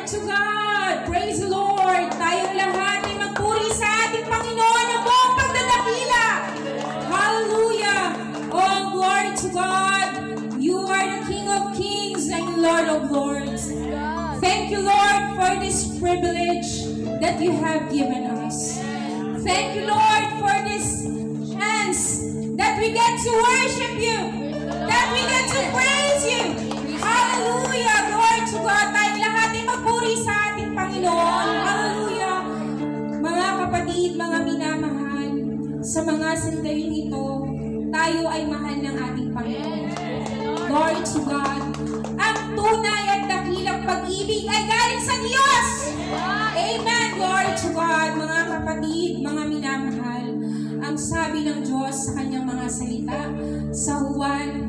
to God! Praise the Lord! Tayong lahat ay magpuri sa ating Panginoon ng buong pagdadakila! Hallelujah! Oh, glory to God! You are the King of Kings and Lord of Lords. Thank you, Lord, for this privilege that you have given us. Thank you, Lord, for this chance that we get to worship you, that we get to praise you. Hallelujah! Glory to God! Tayong lahat ay magpuri sa ating Panginoon. Hallelujah! Mga kapatid, mga minamahal, sa mga sandaling ito, tayo ay mahal ng ating Panginoon. Glory to God! Ang tunay at dakilang pag-ibig ay galing sa Diyos! Amen! Glory to God! Mga kapatid, mga minamahal, ang sabi ng Diyos sa kanyang mga salita sa Juan